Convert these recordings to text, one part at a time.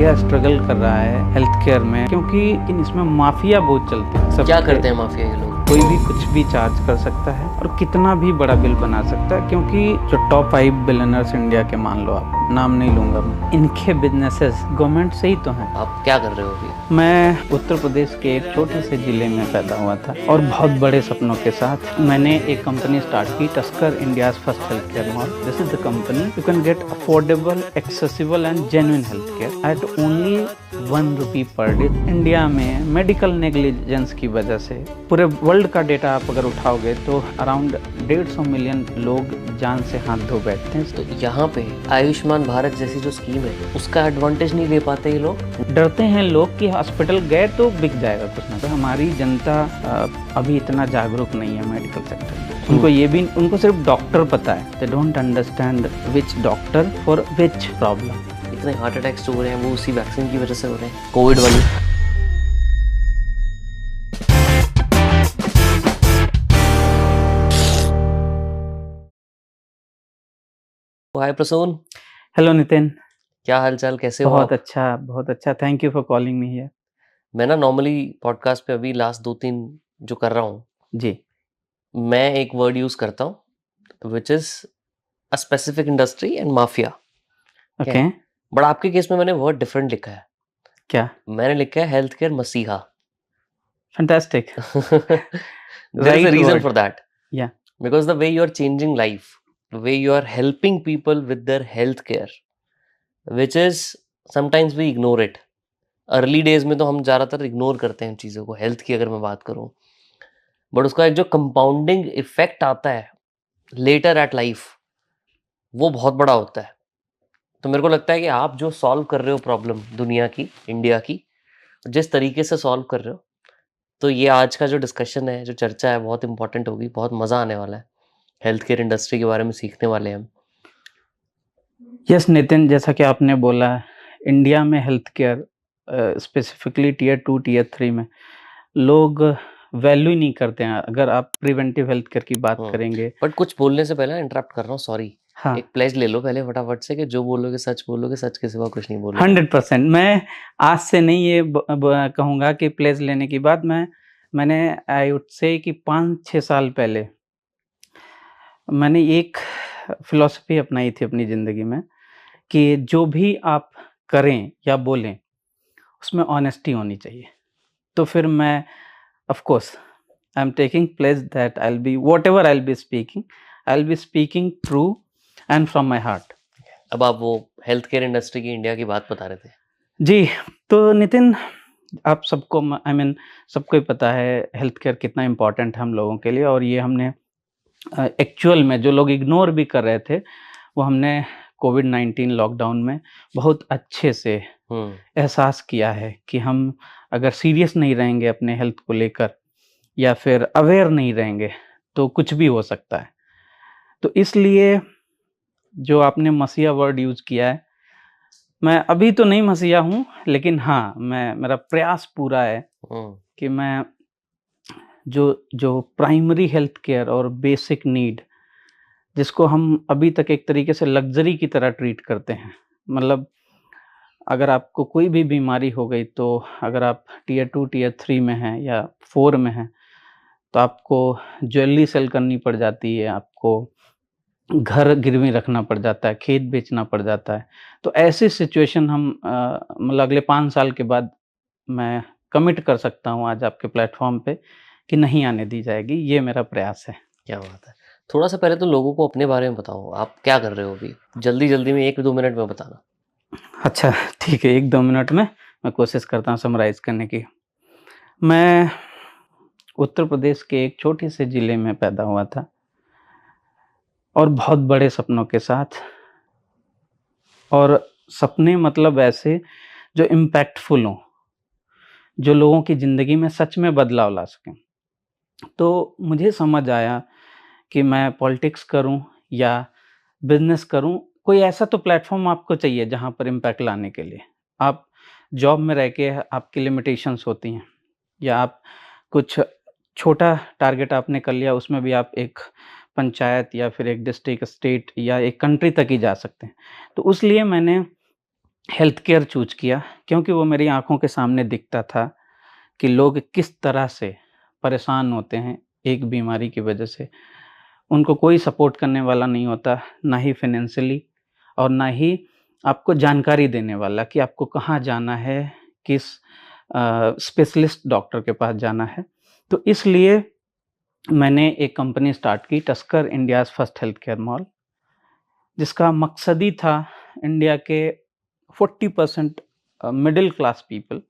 India struggle कर रहा है हेल्थ केयर में, क्योंकि इसमें माफिया बहुत चलते हैं। क्या करते हैं माफिया ये लोग? कोई भी कुछ भी चार्ज कर सकता है और कितना भी बड़ा बिल बना सकता है, क्योंकि जो टॉप 5 बिलियनर्स इंडिया के, मान लो, आप नाम नहीं लूंगा मैं, इनके बिजनेसेस गवर्नमेंट से ही तो हैं। आप क्या कर रहे हो अभी? मैं उत्तर प्रदेश के एक छोटे से जिले में पैदा हुआ था और बहुत बड़े सपनों के साथ मैंने एक कंपनी स्टार्ट की, tusker, India's first health care mall. This is the company you can get affordable, accessible and genuine health care at only 1 rupee per day. India में मेडिकल नेग्लिजेंस की वजह से पूरे वर्ल्ड का डेटा आप अगर उठाओगे तो अराउंड 150 मिलियन लोग जान से हाथ धो बैठते हैं। तो यहाँ पे आयुष्मान भारत जैसी जो स्कीम है उसका एडवांटेज नहीं ले पाते ये लोग। डरते हैं लोग कि हॉस्पिटल गए तो बिक जाएगा कुछ ना। तो हमारी जनता अभी इतना जागरूक नहीं है मेडिकल सेक्टर में। उनको ये भी, उनको सिर्फ डॉक्टर पता है। They don't understand which doctor for which problem. इतने हार्ट अटैक्स हो रहे हैं वो उसी वैक्सीन की वजह से हो रहे हैं, कोविड वाली। हाय प्रसून। हेलो नितिन, क्या हालचाल, कैसे हो बहुत आप? अच्छा, बहुत अच्छा। Thank you for calling me here. मैं ना नॉर्मली पॉडकास्ट पे अभी लास्ट 2-3 जो कर रहा हूँ, जी, मैं एक वर्ड यूज करता हूँ which is a specific industry and mafia. Okay. But आपके केस में मैंने वर्ड डिफरेंट लिखा है। क्या? मैंने लिखा है हेल्थ केयर मसीहा। Fantastic. There is a right reason word. for that. या Because the way you are changing life, the way you are helping people with their health care, which is sometimes we ignore it. Early days में तो हम ज़्यादातर ignore करते हैं चीज़ों को, health की अगर मैं बात करूँ, बट उसका एक जो कंपाउंडिंग इफेक्ट आता है लेटर एट लाइफ, वो बहुत बड़ा होता है। तो मेरे को लगता है कि आप जो सॉल्व कर रहे हो प्रॉब्लम दुनिया की, इंडिया की, जिस तरीके से सॉल्व कर रहे हो, तो ये आज का जो डिस्कशन है, जो चर्चा है, बहुत इंपॉर्टेंट होगी, बहुत मज़ा आने वाला है। हेल्थ केयर इंडस्ट्री के बारे में सीखने वाले हैं हम। यस नितिन, जैसा कि आपने बोला, इंडिया में health care specifically tier 2, tier 3 में लोग वैल्यू ही नहीं करते हैं। अगर आप प्रिवेंटिव हेल्थ केयर की बात करेंगे। बट कुछ बोलने से पहले इंटरप्ट कर रहा हूँ, सॉरी। हाँ, एक प्लेज ले लो पहले फटाफट से कि जो बोलोगे, सच के सिवा कुछ नहीं बोलोगे। 100%। मैं आज से नहीं ये कहूँगा कि प्लेज लेने की बात। मैंने आई वुड से कि 5-6 साल पहले मैंने एक फिलॉसफी अपनाई थी अपनी ज़िंदगी में कि जो भी आप करें या बोलें, उसमें ऑनेस्टी होनी चाहिए। तो फिर मैं, of course, I am taking pledge that I will be, whatever I will be speaking true and from my heart. अब आप वो हेल्थ केयर इंडस्ट्री की इंडिया की बात बता रहे थे। जी, तो नितिन, आप सबको, आई मीन, सबको ही पता है हेल्थ केयर कितना इम्पोर्टेंट है हम लोगों के लिए। और ये हमने एक्चुअल में जो लोग इग्नोर भी कर रहे थे, वो हमने कोविड-19 लॉकडाउन में बहुत अच्छे से एहसास किया है कि हम अगर सीरियस नहीं रहेंगे अपने हेल्थ को लेकर या फिर अवेयर नहीं रहेंगे तो कुछ भी हो सकता है। तो इसलिए जो आपने मसीहा वर्ड यूज़ किया है, मैं अभी तो नहीं मसीहा हूँ, लेकिन हाँ, मेरा प्रयास पूरा है कि मैं जो जो प्राइमरी हेल्थ केयर और बेसिक नीड, जिसको हम अभी तक एक तरीके से लग्ज़री की तरह ट्रीट करते हैं, मतलब अगर आपको कोई भी बीमारी हो गई, तो अगर आप टियर 2, टियर 3 में हैं या 4 में हैं, तो आपको ज्वेलरी सेल करनी पड़ जाती है, आपको घर गिरवी रखना पड़ जाता है, खेत बेचना पड़ जाता है। तो ऐसी सिचुएशन हम मतलब अगले 5 साल के बाद मैं कमिट कर सकता हूँ आज आपके प्लेटफ़ॉर्म पे कि नहीं आने दी जाएगी। ये मेरा प्रयास है। क्या बात है। थोड़ा सा पहले तो लोगों को अपने बारे में बताओ, आप क्या कर रहे हो अभी, जल्दी में 1-2 मिनट में बताना। अच्छा, ठीक है, 1-2 मिनट में मैं कोशिश करता हूँ समराइज़ करने की। मैं उत्तर प्रदेश के एक छोटे से ज़िले में पैदा हुआ था और बहुत बड़े सपनों के साथ। और सपने मतलब ऐसे जो इम्पैक्टफुल हों, जो लोगों की ज़िंदगी में सच में बदलाव ला सकें। तो मुझे समझ आया कि मैं पॉलिटिक्स करूं या बिज़नेस करूं, कोई ऐसा तो प्लेटफ़ॉर्म आपको चाहिए जहां पर इम्पैक्ट लाने के लिए। आप जॉब में रह के आपकी लिमिटेशंस होती हैं, या आप कुछ छोटा टारगेट आपने कर लिया, उसमें भी आप एक पंचायत या फिर एक डिस्ट्रिक्ट, स्टेट या एक कंट्री तक ही जा सकते हैं। तो उस लिए मैंने हेल्थ केयर चूज़ किया क्योंकि वो मेरी आँखों के सामने दिखता था कि लोग किस तरह से परेशान होते हैं एक बीमारी की वजह से। उनको कोई सपोर्ट करने वाला नहीं होता, ना ही फाइनेंशियली और ना ही आपको जानकारी देने वाला कि आपको कहाँ जाना है, किस स्पेशलिस्ट डॉक्टर के पास जाना है। तो इसलिए मैंने एक कंपनी स्टार्ट की, tusker India's first health care mall, जिसका मकसद ही था इंडिया के 40% मिडिल क्लास पीपल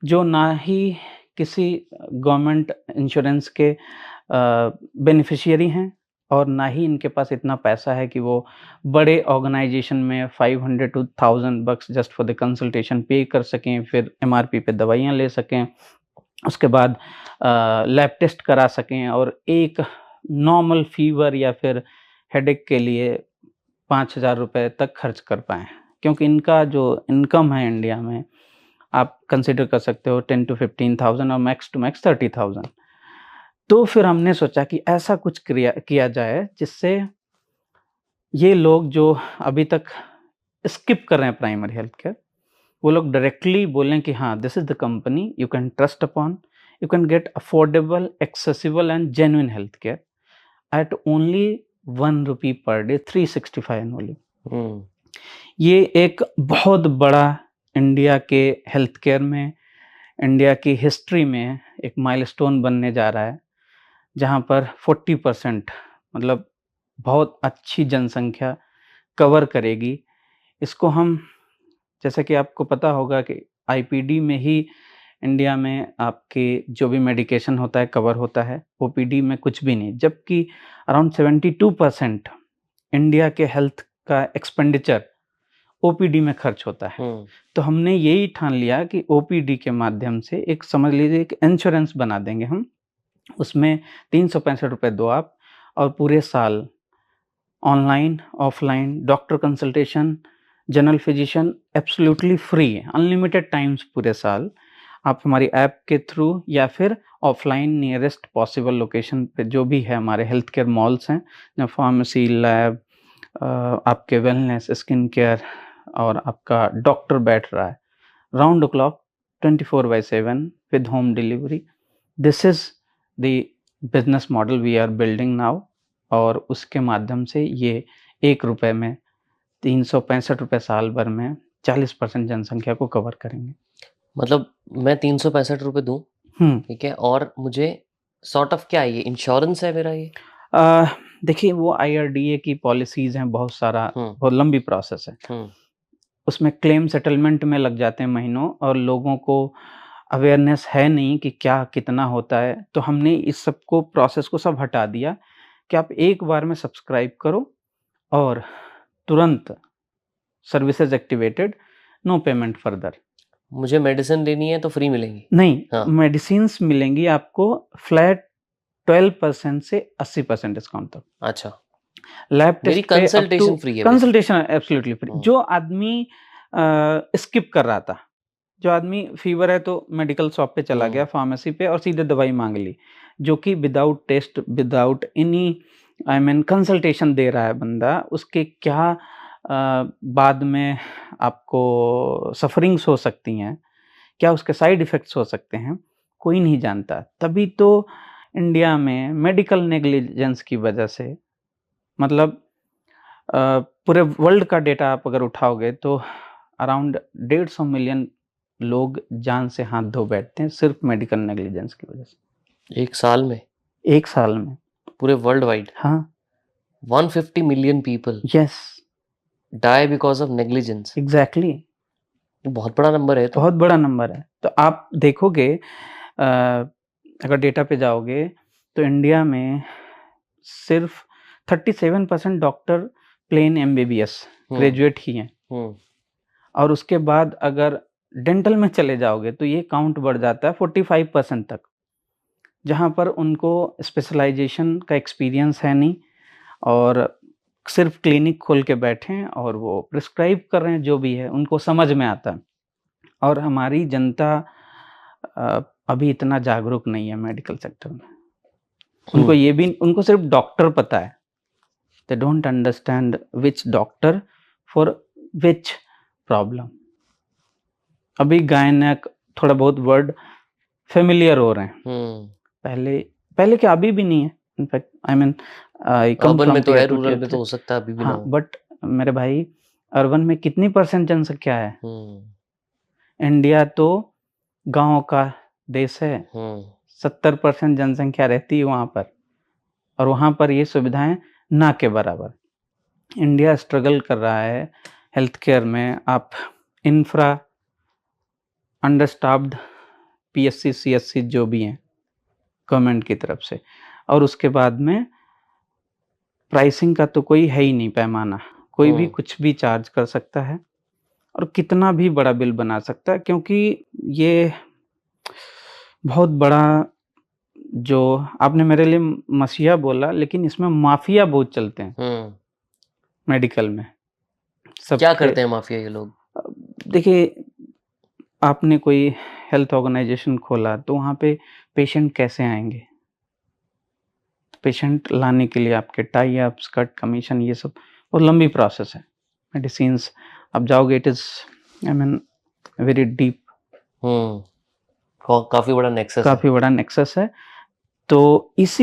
जो ना ही किसी गवर्नमेंट इंश्योरेंस के बेनिफिशियरी हैं और ना ही इनके पास इतना पैसा है कि वो बड़े ऑर्गेनाइजेशन में 500 to 1000 bucks just for the consultation pay कर सकें, फिर एमआरपी पे दवाइयाँ ले सकें, उसके बाद लैब टेस्ट करा सकें और एक नॉर्मल फीवर या फिर हेडेक के लिए 5000 रुपए तक खर्च कर पाएँ। क्योंकि इनका जो इनकम है इंडिया में, आप कंसिडर कर सकते हो 10 टू 15,000 और मैक्स टू मैक्स 30,000। तो फिर हमने सोचा कि ऐसा कुछ किया जाए जिससे ये लोग जो अभी तक स्किप कर रहे हैं प्राइमरी हेल्थ केयर, वो लोग डायरेक्टली बोलें कि हाँ, this is the company you can trust upon, you can get affordable, accessible and genuine health care at only 1 rupee per day, 365 annually. ये एक बहुत बड़ा इंडिया के हेल्थ केयर में, इंडिया की हिस्ट्री में एक माइलस्टोन बनने जा रहा है, जहाँ पर 40% मतलब बहुत अच्छी जनसंख्या कवर करेगी। इसको हम, जैसा कि आपको पता होगा कि आईपीडी में ही इंडिया में आपके जो भी मेडिकेशन होता है कवर होता है, ओपीडी में कुछ भी नहीं, जबकि अराउंड 72% इंडिया के हेल्थ का एक्सपेंडिचर ओपीडी में खर्च होता है। तो हमने यही ठान लिया कि ओपीडी के माध्यम से एक, समझ लीजिए, एक इंश्योरेंस बना देंगे हम। उसमें 365 रुपए दो आप और पूरे साल online, offline doctor consultation, general physician absolutely free है, अनलिमिटेड टाइम्स पूरे साल। आप हमारी ऐप के थ्रू या फिर ऑफलाइन नियरेस्ट पॉसिबल लोकेशन पे जो भी है, हमारे हेल्थ केयर मॉल्स हैं, जहाँ फार्मेसी, लैब, आपके वेलनेस, स्किन केयर और आपका डॉक्टर बैठ रहा है round the clock 24/7 with home delivery. This is the business model we are building now. और उसके माध्यम से ये 1 रुपए में 365 रुपए साल भर में 40% जनसंख्या को कवर करेंगे। मतलब मैं 365 रुपए दूं, ठीक है, और मुझे सॉर्ट ऑफ क्या है, ये इंश्योरेंस है मेरा ये? देखिए, वो IRDA की पॉलिसीज हैं, बहुत सारा, बहुत लंबी प्रोसेस है। उसमें क्लेम सेटलमेंट में लग जाते हैं महीनों, और लोगों को अवेयरनेस है नहीं कि क्या कितना होता है। तो हमने इस सब को, प्रोसेस को सब हटा दिया कि आप एक बार में सब्सक्राइब करो और तुरंत services activated, no payment further. मुझे मेडिसिन लेनी है तो फ्री मिलेंगी? नहीं, हाँ। मेडिसिन्स मिलेंगी आपको फ्लैट 12% से 80% डिस्काउंट तक। अच्छा। लैब मेरी टेस्ट पे कंसल्टेशन फ्री है? Consultation absolutely free. जो आदमी स्किप कर रहा था, जो आदमी फीवर है तो मेडिकल शॉप पे चला गया, फार्मेसी पे, और सीधे दवाई मांग ली, जो कि without test, without any I mean consultation दे रहा है बंदा, उसके क्या बाद में आपको सफरिंग्स हो सकती हैं, क्या उसके साइड इफ़ेक्ट्स हो सकते हैं, कोई नहीं जानता। तभी तो इंडिया में मेडिकल नेग्लिजेंस की वजह से, मतलब पूरे वर्ल्ड का डेटा आप अगर उठाओगे तो अराउंड 150 मिलियन लोग जान से हाथ धो बैठते हैं सिर्फ मेडिकल नेग्लिजेंस की वजह से। 1 साल में? 1 साल में। पूरे वर्ल्ड वाइड? हाँ। 150 million people yes, die because of negligence। Exactly. बहुत बड़ा नंबर है। तो बहुत बड़ा नंबर है। तो आप देखोगे, अगर डेटा पे जाओगे तो इंडिया में सिर्फ 37% डॉक्टर प्लेन MBBS ग्रेजुएट ही हैं, और उसके बाद अगर डेंटल में चले जाओगे तो ये काउंट बढ़ जाता है 45% तक, जहाँ पर उनको स्पेशलाइजेशन का एक्सपीरियंस है नहीं, और सिर्फ क्लिनिक खोल के बैठे हैं और वो प्रिस्क्राइब कर रहे हैं, जो भी है उनको समझ में आता है। और हमारी जनता अभी इतना जागरूक नहीं है मेडिकल सेक्टर में। उनको ये भी, उनको सिर्फ डॉक्टर पता है, they don't understand which doctor for which problem. अभी गायनक थोड़ा बहुत वर्ड फेमिलियर हो रहे हैं। पहले पहले क्या, अभी भी नहीं है। इनफैक्ट आई मीन अर्बन में तो है, रूरल में तो हो सकता है अभी भी ना हाँ, हो। बट मेरे भाई अर्बन में कितनी % जनसंख्या है? इंडिया तो गांव का देश है। 70% जनसंख्या रहती है वहाँ पर, और वहाँ पर ये सुविधाएं ना के बराबर। इंडिया स्ट्रगल कर रहा है हेल्थ केयर में। आप इंफ्रा अंडरस्टाफ्ड PSC CSC जो भी हैं गवर्नमेंट की तरफ से, और उसके बाद में प्राइसिंग का तो कोई है ही नहीं पैमाना। कोई भी कुछ भी चार्ज कर सकता है और कितना भी बड़ा बिल बना सकता है, क्योंकि ये बहुत बड़ा, जो आपने मेरे लिए मसीहा बोला, लेकिन इसमें माफिया बहुत चलते हैं मेडिकल में। क्या करते हैं माफिया ये लोग? देखिए, आपने कोई हेल्थ ऑर्गेनाइजेशन खोला तो वहाँ पे पेशेंट कैसे आएंगे? पेशेंट लाने के लिए आपके टाई अप्स, कट कमीशन, ये सब बहुत लंबी प्रोसेस है। मेडिसिन्स आप जाओगे, it is I mean very deep, काफी बड़ा नेक्सस है। काफी बड़ा नेक्सस है। तो इसी